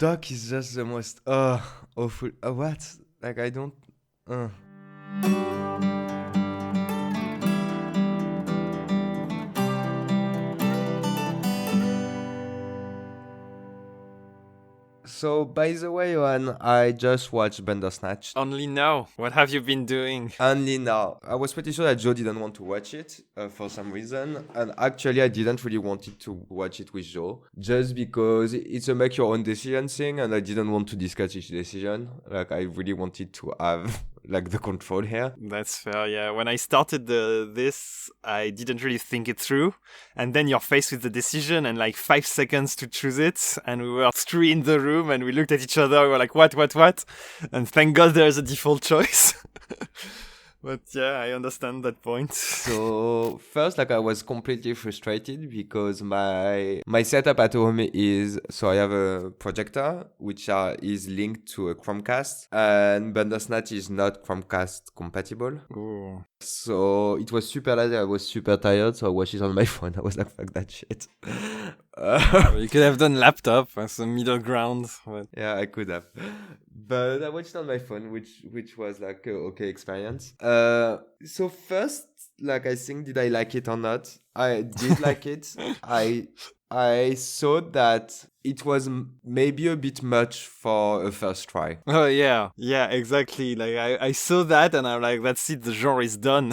Doc is just the most awful. What? Like I don't. So, by the way, Yoann, I just watched Bandersnatch. Only now. What have you been doing? Only now. I was pretty sure that Joe didn't want to watch it for some reason. And actually, I didn't really want it to watch it with Joe. Just because it's a make your own decision thing. And I didn't want to discuss each decision. Like, I really wanted to have like the control here. That's fair, yeah. When I started this, I didn't really think it through. And then you're faced with the decision and like 5 seconds to choose it. And we were 3 in the room and we looked at each other. We were like, what? And thank God there's a default choice. But yeah, I understand that point. So first, like I was completely frustrated because my setup at home is, so I have a projector which is linked to a Chromecast, and Bandersnatch is not Chromecast compatible. Ooh. So it was super late. I was super tired, so I watched it on my phone. I was like, fuck that shit. You could have done laptop as a middle ground. But... yeah, I could have. But I watched it on my phone, which was like a okay experience. So first, like I think, did I like it or not? I did like it. I saw that it was maybe a bit much for a first try. Oh yeah, exactly. Like I saw that and I'm like, that's it. The genre is done.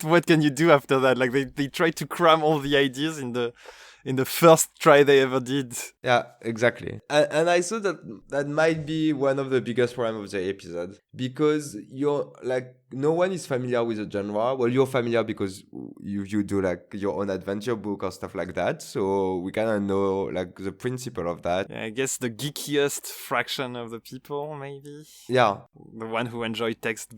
What can you do after that? Like they tried to cram all the ideas in the first try they ever did. Yeah, exactly. And I thought that might be one of the biggest problems of the episode, because you're like, no one is familiar with the genre. Well, you're familiar because you do like your own adventure book or stuff like that. So we kind of know like the principle of that. Yeah, I guess the geekiest fraction of the people, maybe. Yeah. The one who enjoy text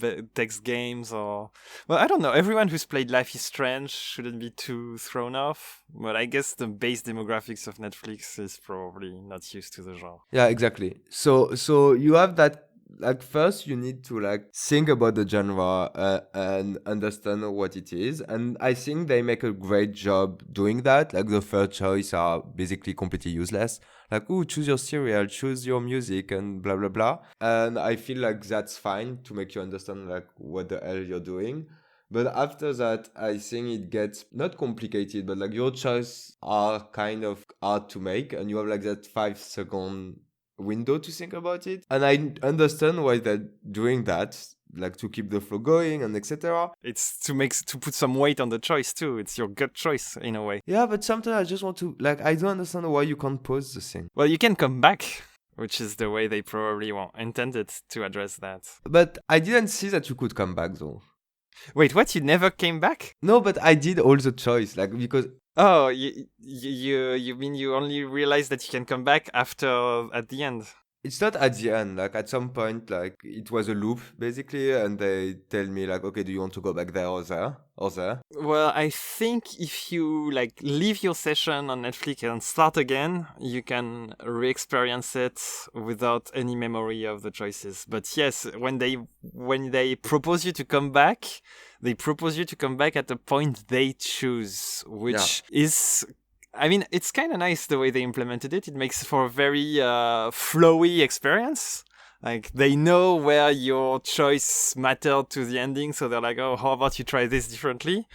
games, or... Well, I don't know. Everyone who's played Life is Strange shouldn't be too thrown off. But I guess the base demographics of Netflix is probably not used to the genre. Yeah, exactly. So you have that. Like first you need to like think about the genre and understand what it is, and I think they make a great job doing that. Like the third choice are basically completely useless, like, oh, choose your cereal, choose your music, and blah blah blah. And I feel like that's fine to make you understand like what the hell you're doing. But after that, I think it gets not complicated, but like your choices are kind of hard to make, and you have like that 5-second window to think about it. And I understand why they're doing that, like to keep the flow going and etc. It's to put some weight on the choice too. It's your gut choice in a way. Yeah, but sometimes I just want to, like, I don't understand why you can't pause the thing. Well, you can come back, which is the way they probably intended to address that. But I didn't see that you could come back though. Wait, what? You never came back? No, but I did all the choice, like, because... Oh, you mean you only realized that you can come back at the end? It's not at the end, like at some point, like it was a loop basically, and they tell me like, okay, do you want to go back there or there or there? Well, I think if you like leave your session on Netflix and start again, you can re-experience it without any memory of the choices. But yes, when they propose you to come back, they propose you to come back at the point they choose, which is... I mean, it's kind of nice the way they implemented it. It makes for a very flowy experience. Like, they know where your choice mattered to the ending, so they're like, oh, how about you try this differently?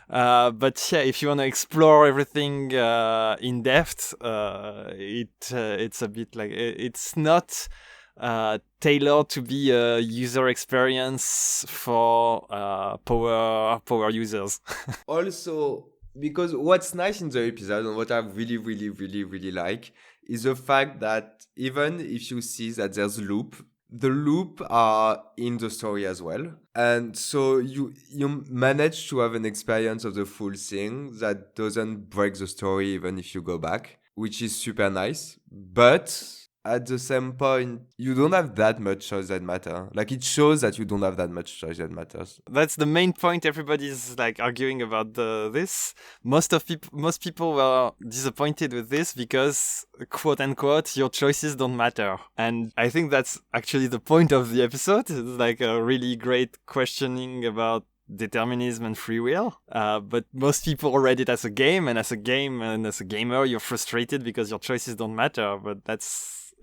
But yeah, if you want to explore everything in depth, it's a bit like... It's not tailored to be a user experience for power users. Also... because what's nice in the episode and what I really, really, really, really like is the fact that even if you see that there's loop, the loop are in the story as well. And so you manage to have an experience of the full thing that doesn't break the story even if you go back, which is super nice. But at the same point, you don't have that much choice that matter. Like, it shows that you don't have that much choice that matters. That's the main point. Everybody's like arguing about this. Most people were disappointed with this because, quote unquote, your choices don't matter. And I think that's actually the point of the episode. It's like a really great questioning about determinism and free will, but most people read it as a game, and as a gamer, you're frustrated because your choices don't matter. But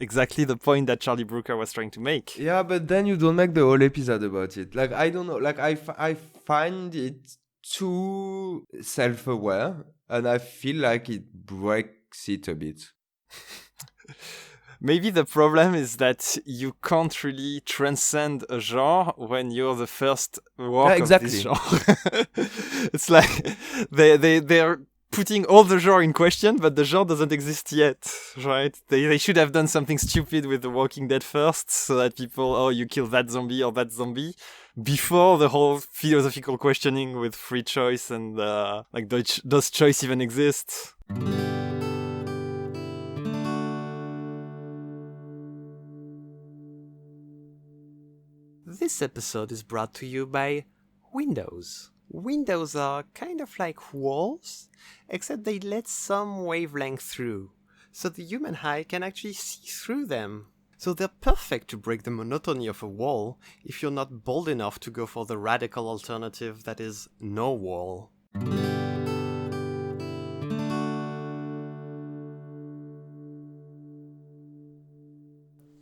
exactly the point that Charlie Brooker was trying to make. Yeah, but then you don't make the whole episode about it. Like, I don't know. Like, I find it too self-aware, and I feel like it breaks it a bit. Maybe the problem is that you can't really transcend a genre when you're the first work of this genre. It's like they're putting all the genre in question, but the genre doesn't exist yet, right? They should have done something stupid with The Walking Dead first, so that people, oh, you kill that zombie or that zombie, before the whole philosophical questioning with free choice and like, does choice even exist? This episode is brought to you by windows. Windows are kind of like walls, except they let some wavelength through, so the human eye can actually see through them. So they're perfect to break the monotony of a wall if you're not bold enough to go for the radical alternative that is no wall.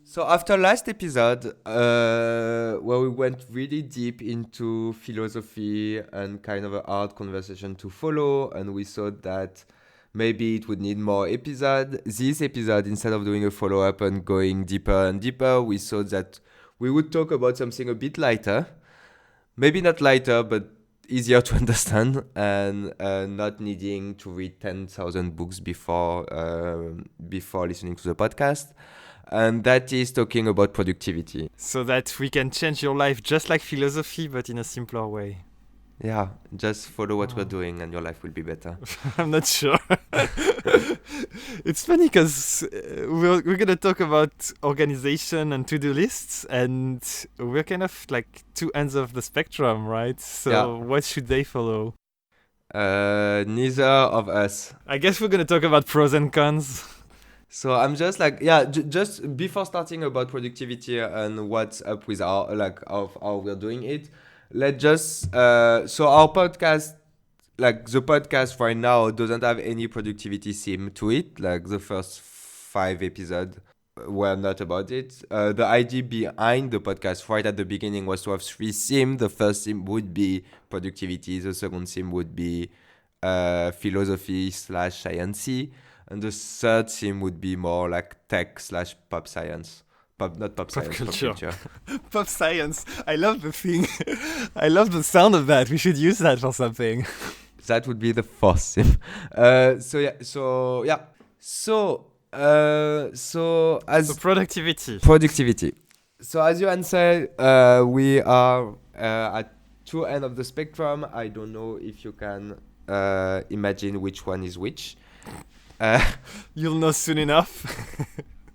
So after last episode, where we went really deep into philosophy and kind of a hard conversation to follow, and we thought that maybe it would need more episode. This episode, instead of doing a follow-up and going deeper and deeper, we thought that we would talk about something a bit lighter. Maybe not lighter, but easier to understand, and not needing to read 10,000 books before listening to the podcast. And that is talking about productivity. So that we can change your life just like philosophy, but in a simpler way. Yeah, just follow what we're doing and your life will be better. I'm not sure. It's funny because we're going to talk about organization and to-do lists, and we're kind of like two ends of the spectrum, right? So what should they follow? Neither of us. I guess we're going to talk about pros and cons. So I'm just like, just before starting about productivity and what's up with our, like, of how we're doing it, let's just, so our podcast, like the podcast right now doesn't have any productivity theme to it. Like the first 5 episodes were not about it. The idea behind the podcast right at the beginning was to have 3 themes. The first theme would be productivity. The second theme would be philosophy/sciencey. And the third theme would be more like tech/pop science. Not pop science, pop culture. Pop science. I love the thing. I love the sound of that. We should use that for something. That would be the fourth theme. So productivity. Productivity. So as Yoann said, we are at 2 ends of the spectrum. I don't know if you can imagine which one is which. You'll know soon enough.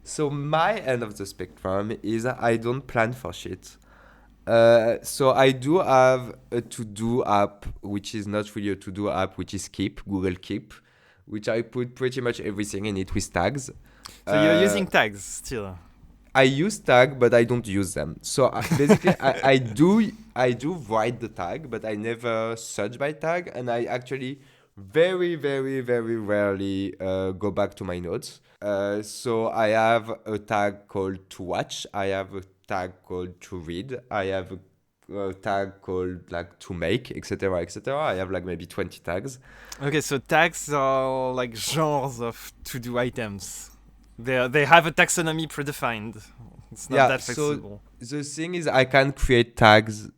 So my end of the spectrum is I don't plan for shit. So I do have a to-do app, which is not really a to-do app, which is Keep, Google Keep, which I put pretty much everything in it with tags. So you're using tags still? I use tag, but I don't use them. So basically, I do write the tag, but I never search by tag, and I actually very, very, very rarely go back to my notes. So I have a tag called to watch. I have a tag called to read. I have a tag called like to make, etc., etc. I have like maybe 20 tags. Okay, so tags are like genres of to-do items. They have a taxonomy predefined. It's not that flexible. So the thing is, I can create tags.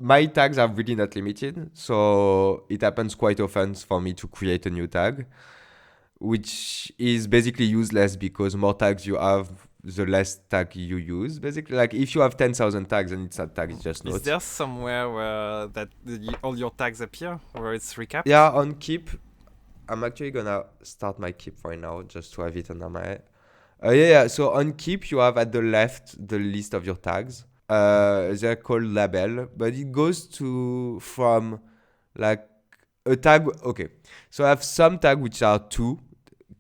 My tags are really not limited, so it happens quite often for me to create a new tag, which is basically useless because more tags you have, the less tag you use. Basically, like if you have 10,000 tags and it's not tag, it's just notes. Is there somewhere where all your tags appear, where it's recapped? Yeah, on Keep. I'm actually gonna start my Keep right now just to have it under my head. So on Keep, you have at the left the list of your tags. They're called label, but it goes from like a tag. Okay, so I have some tags which are to,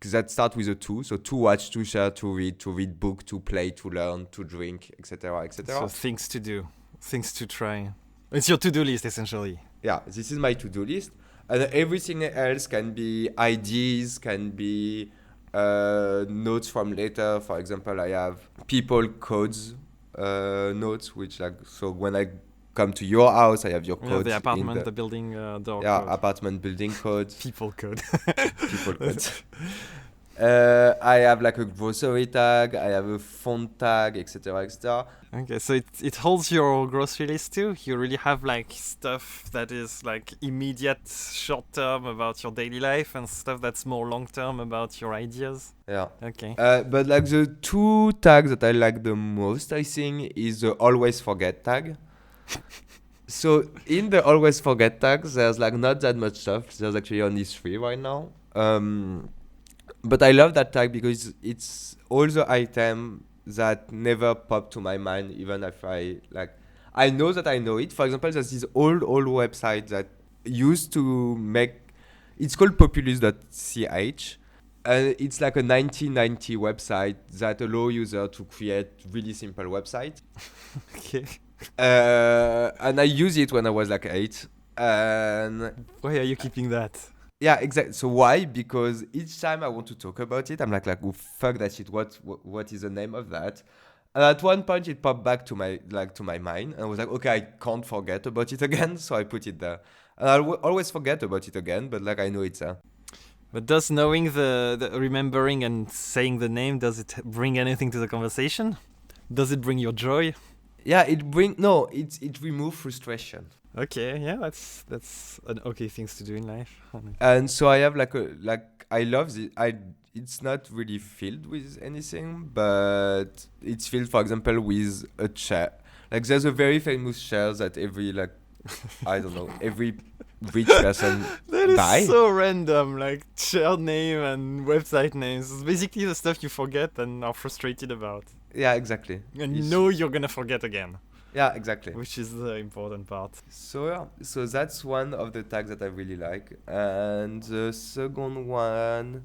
that start with a to. So to watch, to share, to read book, to play, to learn, to drink, etc., etc. So things to do, things to try. It's your to-do list essentially. Yeah, this is my to-do list. And everything else can be ideas, can be notes from later. For example, I have people codes notes, which like, so when I come to your house, I have your Yeah, codes the in apartment, the building door yeah, code. apartment building codes, People code. people codes. I have like a grocery tag, I have a font tag, etc., etc. Okay, so it holds your grocery list too? You really have like stuff that is like immediate short term about your daily life and stuff that's more long term about your ideas? Yeah. Okay. But like the two tags that I like the most, I think, is the always forget tag. So in the always forget tags, there's like not that much stuff. There's actually only 3 right now. But I love that tag because it's all the item that never pop to my mind, even if I know that I know it. For example, there's this old website that used to make, it's called populous.ch. And it's like a 1990 website that allow user to create really simple website. Okay. And I used it when I was like 8. And Why are you keeping that? yeah, exactly. So why? Because each time I want to talk about it, I'm like, oh fuck that shit. What is the name of that? And at one point, it popped back to my mind, and I was like, okay, I can't forget about it again, so I put it there. And I'll always forget about it again, but like I know it's there. But does knowing the remembering and saying the name, does it bring anything to the conversation? Does it bring your joy? Yeah, it remove frustration. Okay, yeah, that's an okay things to do in life. And so I have I love this. It's not really filled with anything, but it's filled, for example, with a chair. Like there's a very famous chair that every I don't know, every rich person That is buy. so random, like shared name and website names. It's basically the stuff you forget and are frustrated about. Yeah, exactly. And you know you're gonna forget again. Yeah, exactly. Which is the important part. So yeah, so that's one of the tags that I really like. And the second one,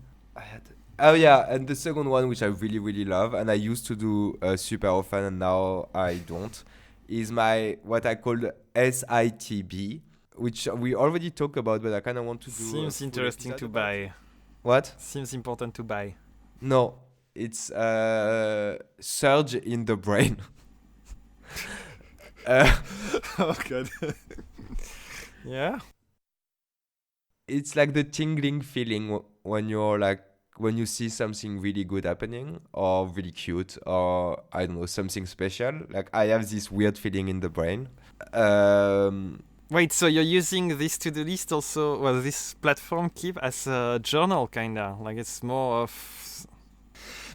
and the second one which I really really love, and I used to do super often, and now I don't, is my what I call SITB, which we already talked about, but I kind of want to do. Seems interesting to buy. What? Seems important to buy. No, it's surge in the brain. Oh god. Yeah. It's like the tingling feeling when you see something really good happening, or really cute, or I don't know, something special. Like I have this weird feeling in the brain. Wait, so you're using this to-do list also, well, this platform Keep as a journal, kinda? Like it's more of...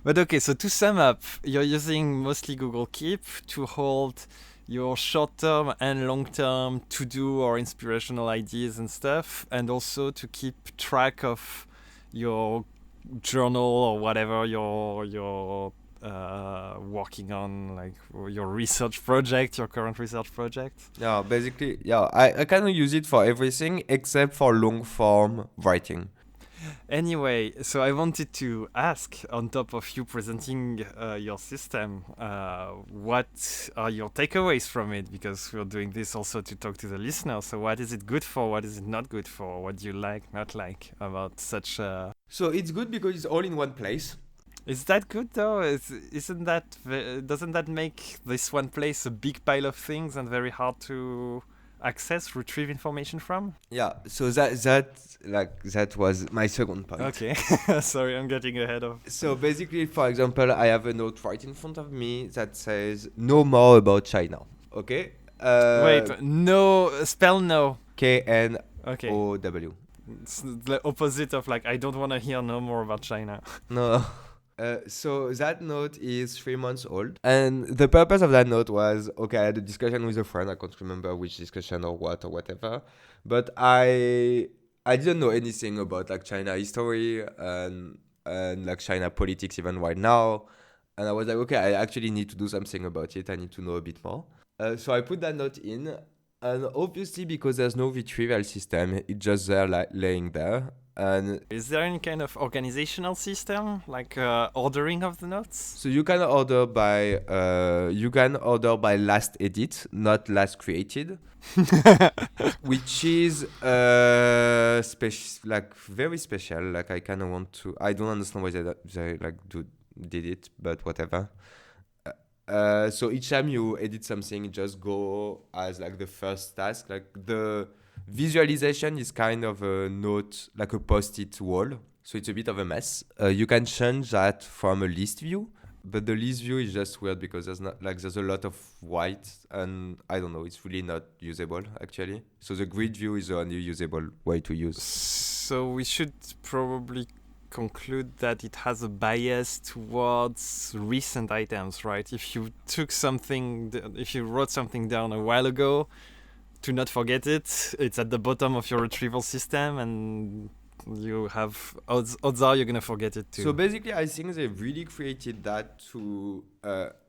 But okay, so to sum up, you're using mostly Google Keep to hold your short-term and long-term to-do or inspirational ideas and stuff, and also to keep track of your journal or whatever you're working on, like your research project, your current research project. Yeah, basically, yeah, I kind of use it for everything except for long form writing. Anyway, so I wanted to ask, on top of you presenting your system, what are your takeaways from it? Because we're doing this also to talk to the listeners. So what is it good for? What is it not good for? What do you like, not like about such a... So it's good because it's all in one place. Is that good though? Doesn't that make this one place a big pile of things and very hard to access, retrieve information from? Yeah, so that was my second point. Okay. Sorry, I'm getting ahead of... So basically, for example, I have a note right in front of me that says "Know more about China." Okay. Wait, no, spell no. KNOW. Okay. It's the opposite of like, I don't want to hear no more about China. No. So that note is 3 months old, and the purpose of that note was, okay, I had a discussion with a friend. I can't remember which discussion or what or whatever, but I didn't know anything about like China history and like China politics even right now, and I was like, okay, I actually need to do something about it. I need to know a bit more. So I put that note in, and obviously because there's no retrieval system, it's just there like laying there. And is there any kind of organizational system, like ordering of the notes? so you can order by last edit, not last created, which is like very special. Like I kind of want to. I don't understand why they like did it, but whatever. So each time you edit something, just go as like the first task. Like the visualization is kind of a note, like a post-it wall. So it's a bit of a mess. You can change that from a list view, but the list view is just weird because there's a lot of white, and I don't know, it's really not usable actually. So the grid view is the only usable way to use. So we should probably conclude that it has a bias towards recent items, right? If you wrote something down a while ago, to not forget it, it's at the bottom of your retrieval system, and you have odds are you're gonna forget it too. So basically, I think they really created that to.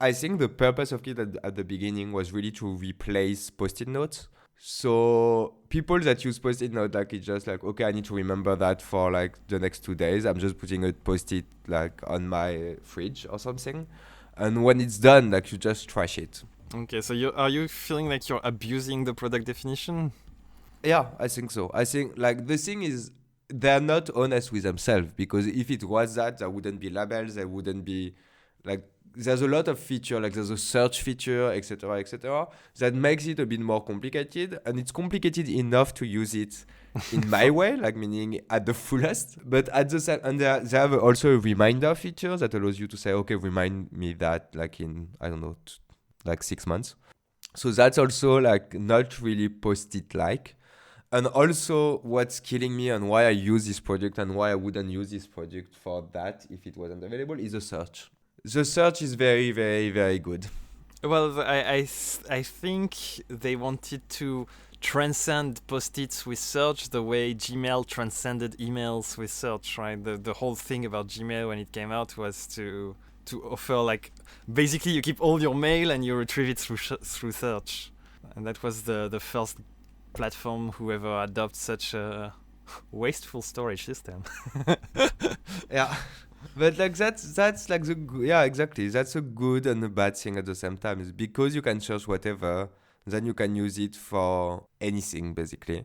I think the purpose of it at the beginning was really to replace post-it notes. So people that use post-it note, like it's just like, okay, I need to remember that for like the next 2 days. I'm just putting a post-it like on my fridge or something, and when it's done, like you just trash it. Okay, so are you feeling like you're abusing the product definition? Yeah, I think so. I think like the thing is they're not honest with themselves, because if it was that, there wouldn't be labels, there wouldn't be like there's a lot of feature, like there's a search feature, etc., that makes it a bit more complicated, and it's complicated enough to use it in my way, like meaning at the fullest. But at the same, and they have also a reminder feature that allows you to say, okay, remind me that like in I don't know, like 6 months. So that's also like not really post-it like. And also what's killing me and why I use this project and why I wouldn't use this project for that if it wasn't available is the search. The search is very, very, very good. Well, I think they wanted to transcend post-its with search the way Gmail transcended emails with search, right? The whole thing about Gmail when it came out was to offer like basically you keep all your mail and you retrieve it through search, and that was the first platform who ever adopted such a wasteful storage system. Yeah. But like that's like exactly, that's a good and a bad thing at the same time, is because you can search whatever, then you can use it for anything basically,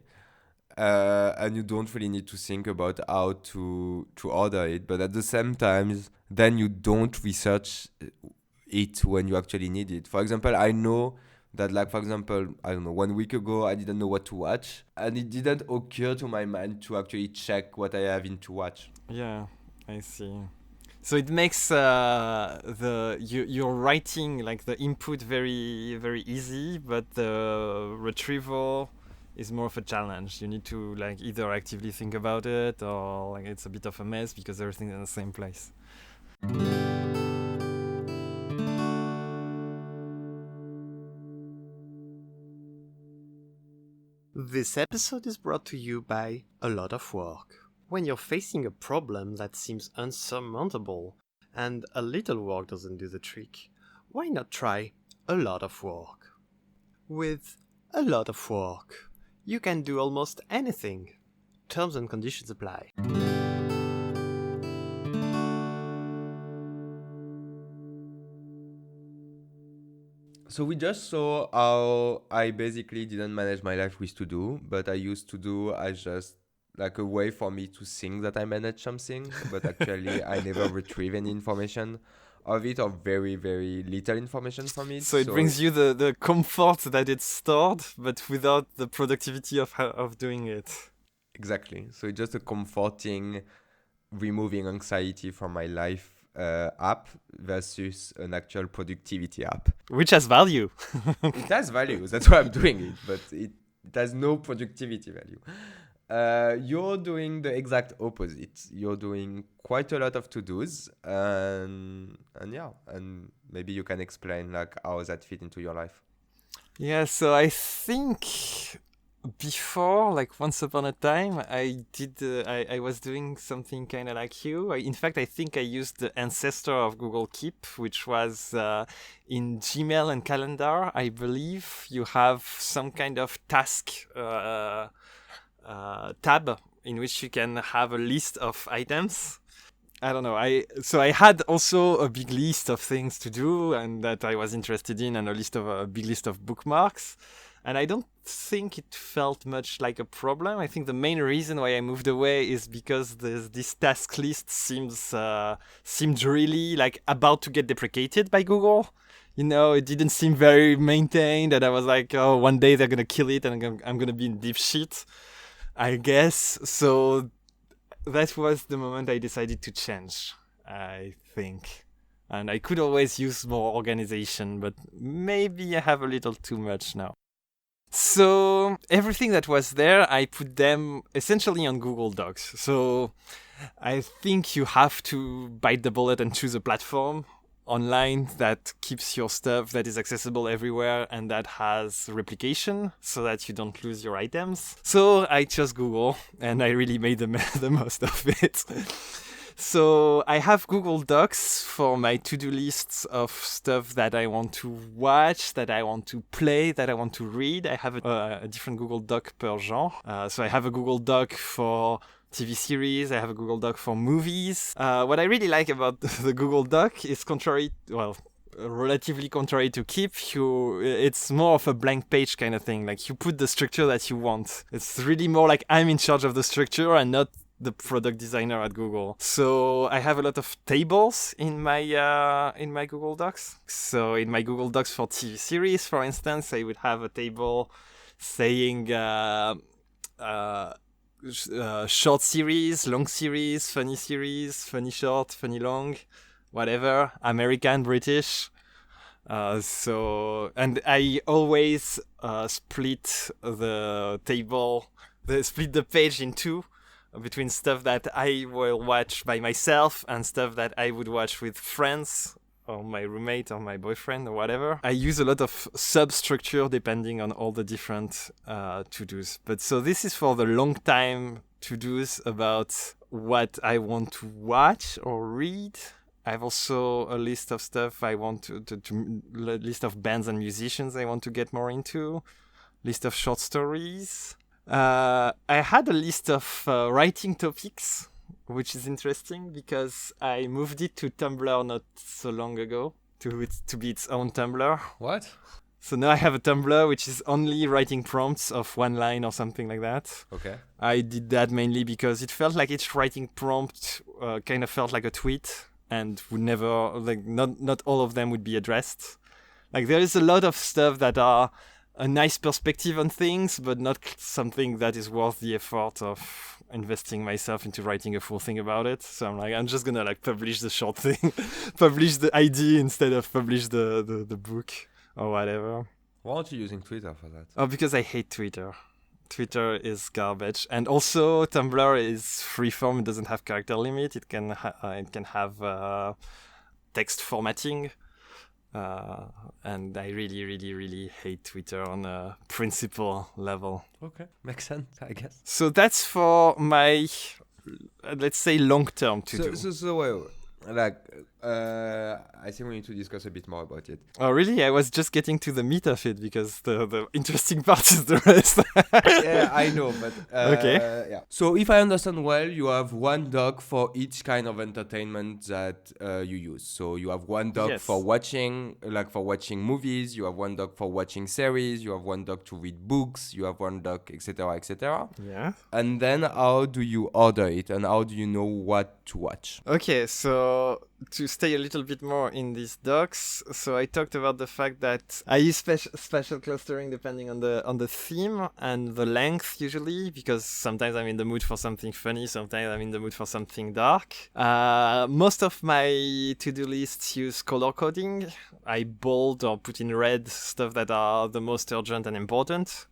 and you don't really need to think about how to order it. But at the same time, then you don't research it when you actually need it. For example, I know that, like, for example, I don't know, 1 week ago I didn't know what to watch, and it didn't occur to my mind to actually check what I have in to watch. Yeah, I see. So it makes your writing, like the input, very, very easy, but the retrieval is more of a challenge. You need to like either actively think about it, or like it's a bit of a mess because everything's in the same place. This episode is brought to you by A Lot of Work. When you're facing a problem that seems unsurmountable and a little work doesn't do the trick, why not try A Lot of Work? With A Lot of Work, you can do almost anything. Terms and conditions apply. So we just saw how I basically didn't manage my life with To-Do, but I used To-Do as just like a way for me to think that I manage something, but actually I never retrieve any information of it, or very, very little information from it. So it brings you the comfort that it's stored, but without the productivity of doing it. Exactly. So it's just a comforting, removing anxiety from my life app versus an actual productivity app. Which has value. It has value. That's why I'm doing it, but it has no productivity value. You're doing the exact opposite. You're doing quite a lot of to-dos, and maybe you can explain like how that fit into your life. Yeah, so I think before, like once upon a time, I was doing something kind of like you. In fact, I think I used the ancestor of Google Keep, which was in Gmail and Calendar. I believe you have some kind of task tab in which you can have a list of items. I don't know. I had also a big list of things to do and that I was interested in, and a big list of bookmarks. And I don't think it felt much like a problem. I think the main reason why I moved away is because this task list seemed really like about to get deprecated by Google. It didn't seem very maintained, and I was like, oh, one day they're gonna kill it, and I'm gonna be in deep shit, I guess. So that was the moment I decided to change, I think. And I could always use more organization, but maybe I have a little too much now. So everything that was there, I put them essentially on Google Docs. So I think you have to bite the bullet and choose a platform online that keeps your stuff, that is accessible everywhere, and that has replication so that you don't lose your items. So I chose Google, and I really made the most of it. So I have Google Docs for my to-do lists of stuff that I want to watch, that I want to play, that I want to read. I have a different Google Doc per genre. So I have a Google Doc for TV series, I have a Google Doc for movies. What I really like about the Google Doc is relatively contrary to Keep, it's more of a blank page kind of thing. Like, you put the structure that you want. It's really more like I'm in charge of the structure and not the product designer at Google. So I have a lot of tables in my Google Docs. So in my Google Docs for TV series, for instance, I would have a table saying short series, long series, funny short, funny long, whatever, American, British. And I always split the page in two, between stuff that I will watch by myself and stuff that I would watch with friends, or my roommate or my boyfriend or whatever. I use a lot of substructure depending on all the different to-dos. But so this is for the long time to-dos about what I want to watch or read. I have also a list of stuff I want to list of bands and musicians I want to get more into, list of short stories. I had a list of writing topics, which is interesting because I moved it to Tumblr not so long ago to be its own Tumblr. What? So now I have a Tumblr which is only writing prompts of one line or something like that. Okay. I did that mainly because it felt like each writing prompt kind of felt like a tweet and would never, like, not all of them would be addressed. Like, there is a lot of stuff that are a nice perspective on things, but not something that is worth the effort of investing myself into writing a full thing about it. So I'm just gonna like publish the short thing, publish the ID instead of publish the book or whatever. Why aren't you using Twitter for that? Oh, because I hate Twitter. Twitter is garbage, and also Tumblr is freeform. It doesn't have character limit. It can have text formatting. And I really, really, really hate Twitter on a principle level. Okay, makes sense, I guess. So that's for my, let's say, long-term to-do. So wait, like, I think we need to discuss a bit more about it. Oh, really? I was just getting to the meat of it because the interesting part is the rest. Yeah, I know, but okay. Yeah. So if I understand well, you have one doc for each kind of entertainment that you use. So you have one doc Yes. for watching movies. You have one doc for watching series. You have one doc to read books. You have one doc, etc., etc. Yeah. And then how do you order it, and how do you know what to watch? Okay, so to stay a little bit more in these docs, so I talked about the fact that I use spatial clustering depending on the theme and the length usually, because sometimes I'm in the mood for something funny, sometimes I'm in the mood for something dark. Most of my to-do lists use color coding. I bold or put in red stuff that are the most urgent and important,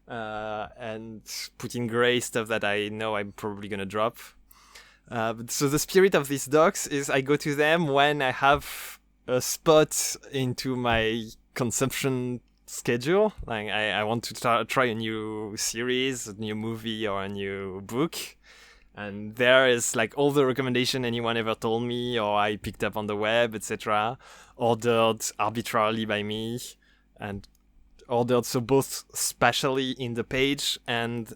and put in gray stuff that I know I'm probably gonna drop. So the spirit of these docs is I go to them when I have a spot into my consumption schedule. Like I want to try a new series, a new movie, or a new book. And there is like all the recommendation anyone ever told me or I picked up on the web, etc., ordered arbitrarily by me and ordered, so both spatially in the page and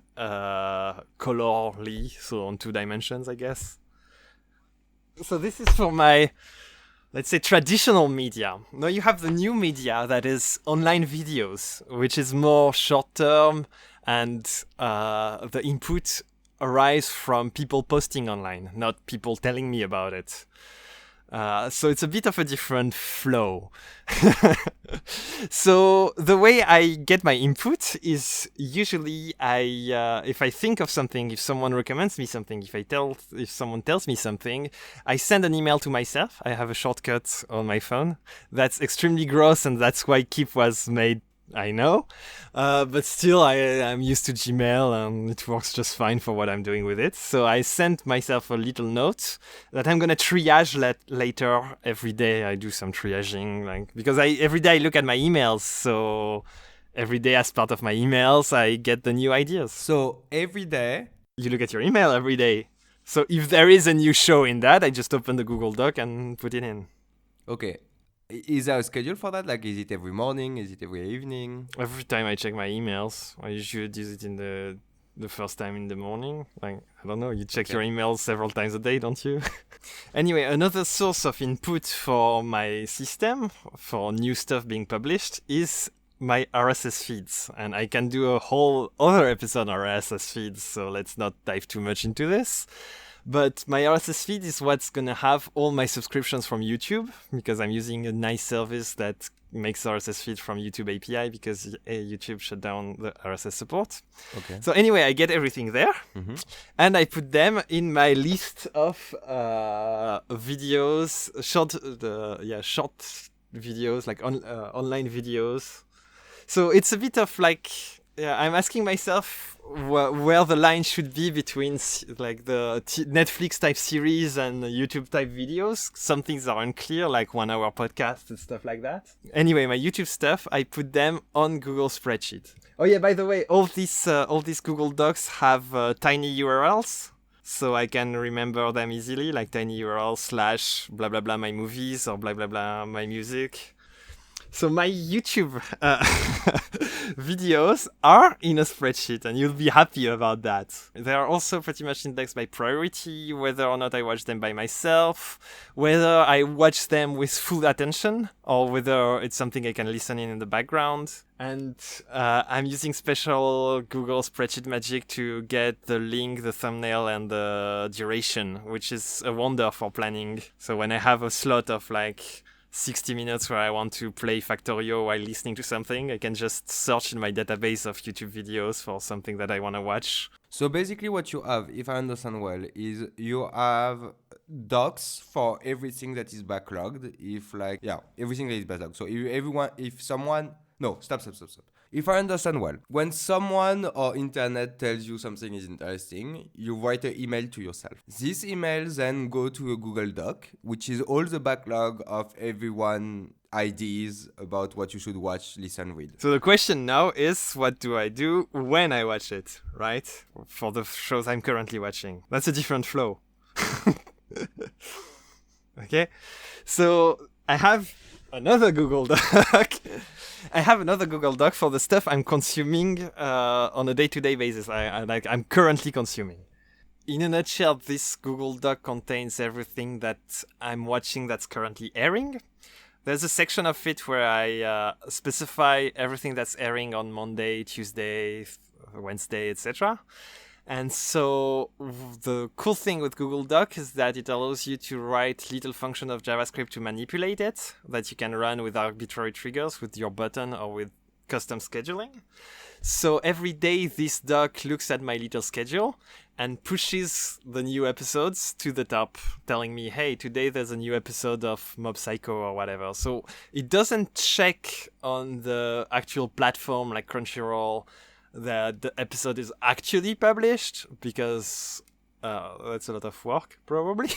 colorly, so on 2 dimensions, I guess. So this is for my, let's say, traditional media. Now you have the new media that is online videos, which is more short term, and the input arise from people posting online, not people telling me about it. So it's a bit of a different flow. So the way I get my input is usually if I think of something, if someone recommends me something, if someone tells me something, I send an email to myself. I have a shortcut on my phone. That's extremely gross, and that's why Keep was made, I know, but still I'm used to Gmail, and it works just fine for what I'm doing with it. So I sent myself a little note that I'm gonna triage later. Every day I do some triaging, because every day I look at my emails. So every day as part of my emails, I get the new ideas. So every day You look at your email every day. So if there is a new show in that, I just open the Google Doc and put it in. Okay. Is there a schedule for that? Like, is it every morning? Is it every evening? Every time I check my emails, I usually do it in the first time in the morning. I don't know, you check your emails several times a day, don't you? Anyway, another source of input for my system, for new stuff being published, is my RSS feeds. And I can do a whole other episode on RSS feeds, so let's not dive too much into this. But my RSS feed is what's going to have all my subscriptions from YouTube, because I'm using a nice service that makes RSS feed from YouTube API, because YouTube shut down the RSS support. Okay. So anyway, I get everything there, and I put them in my list of videos, short videos, like online videos. So it's a bit of I'm asking myself where the line should be between like the Netflix type series and YouTube type videos. Some things are unclear, like 1 hour podcasts and stuff like that. Anyway, my YouTube stuff, I put them on Google Spreadsheet. Oh yeah, by the way, all these Google Docs have tiny URLs. So I can remember them easily, like tiny URL / blah blah blah my movies or blah blah blah my music. So my YouTube videos are in a spreadsheet, and you'll be happy about that. They are also pretty much indexed by priority, whether or not I watch them by myself, whether I watch them with full attention, or whether it's something I can listen in the background. And I'm using special Google Spreadsheet magic to get the link, the thumbnail, and the duration, which is a wonder for planning. So when I have a slot of 60 minutes where I want to play Factorio while listening to something, I can just search in my database of YouTube videos for something that I want to watch. So basically what you have, if I understand well, is you have docs for everything that is backlogged. Everything that is backlogged. So stop. If I understand well, when someone or internet tells you something is interesting, you write an email to yourself. This email then go to a Google Doc, which is all the backlog of everyone ideas about what you should watch, listen, read. So the question now is, what do I do when I watch it, right? For the shows I'm currently watching. That's a different flow. Okay? So I have another Google Doc. I have another Google Doc for the stuff I'm consuming on a day-to-day basis. I'm currently consuming. In a nutshell, this Google Doc contains everything that I'm watching that's currently airing. There's a section of it where I specify everything that's airing on Monday, Tuesday, Wednesday, etc. And so the cool thing with Google Doc is that it allows you to write little function of JavaScript to manipulate it, that you can run with arbitrary triggers with your button or with custom scheduling. So every day this doc looks at my little schedule and pushes the new episodes to the top, telling me, hey, today there's a new episode of Mob Psycho or whatever. So it doesn't check on the actual platform like Crunchyroll that the episode is actually published, because that's a lot of work probably.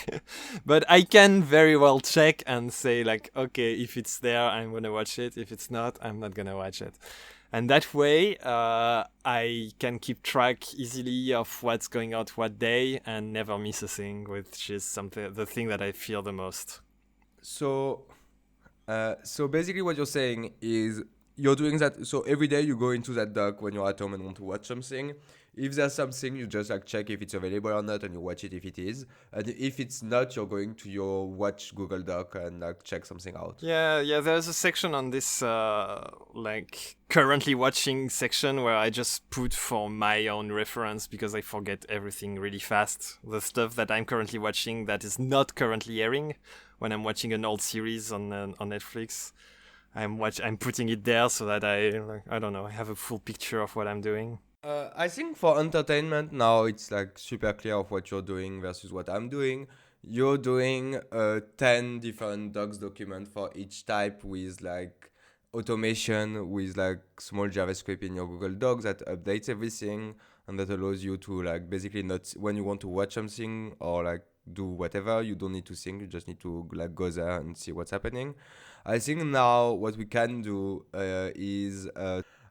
But I can very well check and say okay, if it's there, I'm gonna watch it. If it's not, I'm not gonna watch it. And that way I can keep track easily of what's going out what day and never miss a thing, which is the thing that I fear the most. So basically what you're saying is, you're doing that. So every day you go into that doc when you're at home and want to watch something. If there's something, you just like check if it's available or not, and you watch it if it is. And if it's not, you're going to your watch Google Doc and like check something out. Yeah, there's a section on this like currently watching section where I just put for my own reference because I forget everything really fast. The stuff that I'm currently watching that is not currently airing when I'm watching an old series on Netflix. I'm putting it there so that I don't know, I have a full picture of what I'm doing. I think for entertainment now it's like super clear of what you're doing versus what I'm doing. You're doing 10 different docs document for each type with like automation with like small JavaScript in your Google Docs that updates everything and that allows you to like basically not when you want to watch something or like do whatever, you don't need to think, you just need to like go there and see what's happening. I think now what we can do is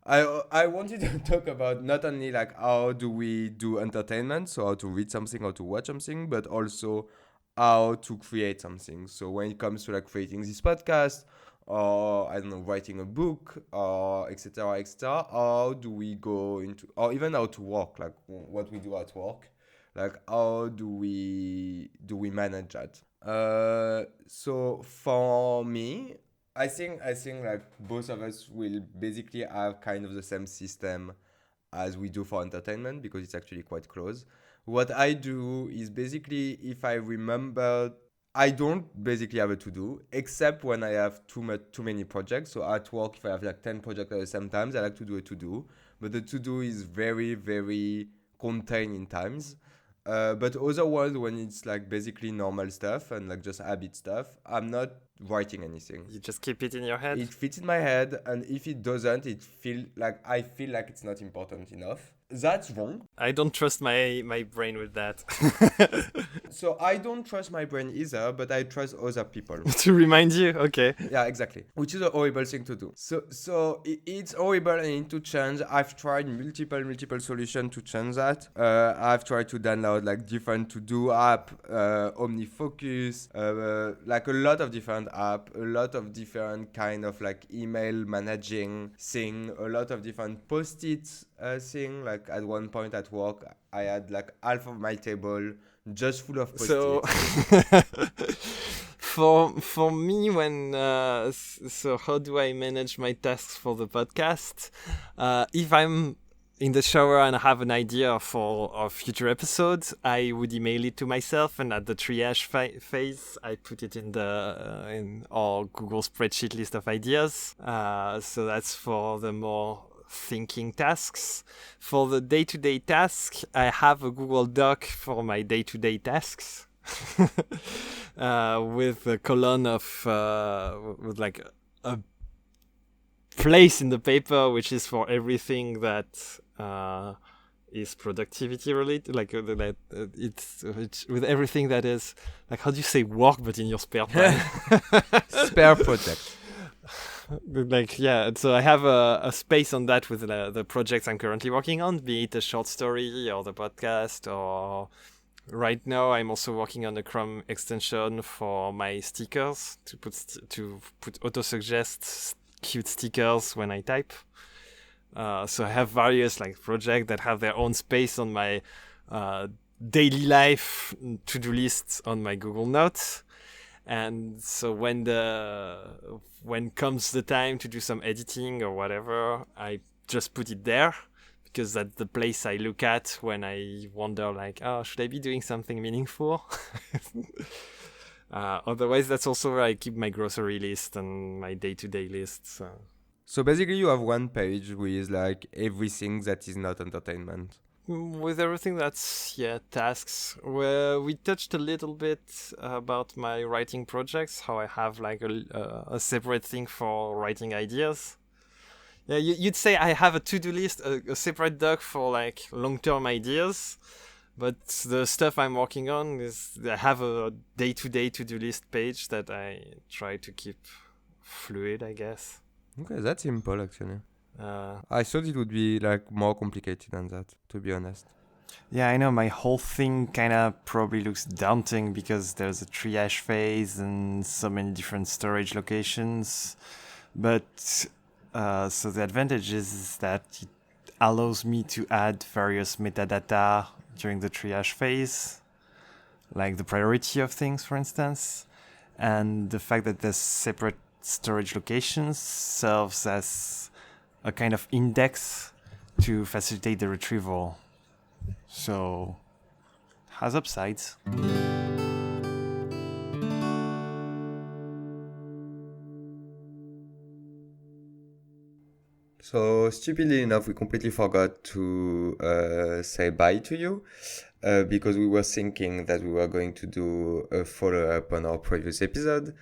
I wanted to talk about not only like how do we do entertainment, so how to read something or to watch something, but also how to create something. So when it comes to like creating this podcast or I don't know, writing a book or etc., how do we go into or even how to work, like what we do at work, like how do we manage that? So for me, I think like both of us will basically have kind of the same system as we do for entertainment because it's actually quite close. What I do is basically if I remember, I don't basically have a to-do except when I have too many projects. So at work, if I have like 10 projects at the same time, I like to do a to-do. But the to-do is very, very contained in times. But otherwise, when it's like basically normal stuff and like just habit stuff, I'm not writing anything. You just keep it in your head? It fits in my head, and if it doesn't, I feel like it's not important enough. That's wrong. I don't trust my brain with that. So I don't trust my brain either, but I trust other people. To remind you, okay. Yeah, exactly. Which is a horrible thing to do. So it's horrible and I need to change. I've tried multiple solutions to change that. I've tried to download like different to-do app, OmniFocus, like a lot of different app, a lot of different kind of like email managing thing, a lot of different post-its thing. Like at one point at work, I had like half of my table just full of post-its. So for me, when so how do I manage my tasks for the podcast? If I'm in the shower and I have an idea for a future episode, I would email it to myself, and at the triage phase, I put it in our Google spreadsheet list of ideas. So that's for the more thinking tasks. For the day-to-day task, I have a Google Doc for my day-to-day tasks with a column of with like a place in the paper which is for everything that is productivity related, like it's with everything that is like, how do you say work but in your spare time? Spare project. Like, yeah, so I have a space on that with the projects I'm currently working on, be it a short story or the podcast, or right now I'm also working on a Chrome extension for my stickers to put auto-suggest cute stickers when I type. So I have various like projects that have their own space on my daily life to-do lists on my Google Notes. And so when comes the time to do some editing or whatever, I just put it there because that's the place I look at when I wonder like, oh, should I be doing something meaningful? Otherwise, that's also where I keep my grocery list and my day-to-day list. So basically you have one page with like everything that is not entertainment. With everything that's, tasks. Where we touched a little bit about my writing projects, how I have like a separate thing for writing ideas. Yeah, you'd say I have a to-do list, a separate doc for like long-term ideas, but the stuff I'm working on is I have a day-to-day to-do list page that I try to keep fluid, I guess. Okay, that's simple actually. I thought it would be like more complicated than that, to be honest. Yeah, I know my whole thing kind of probably looks daunting because there's a triage phase and so many different storage locations. But So the advantage is that it allows me to add various metadata during the triage phase, like the priority of things, for instance. And the fact that there's separate storage locations serves as a kind of index to facilitate the retrieval. So, has upsides. So, stupidly enough, we completely forgot to say bye to you because we were thinking that we were going to do a follow-up on our previous episode.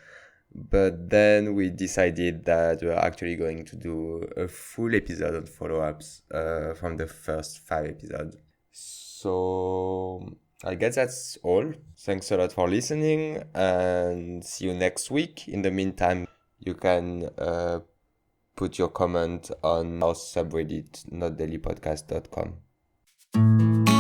But then we decided that we're actually going to do a full episode on follow-ups from the first 5 episodes. So I guess that's all. Thanks a lot for listening and see you next week. In the meantime, you can put your comment on our subreddit, notdailypodcast.com.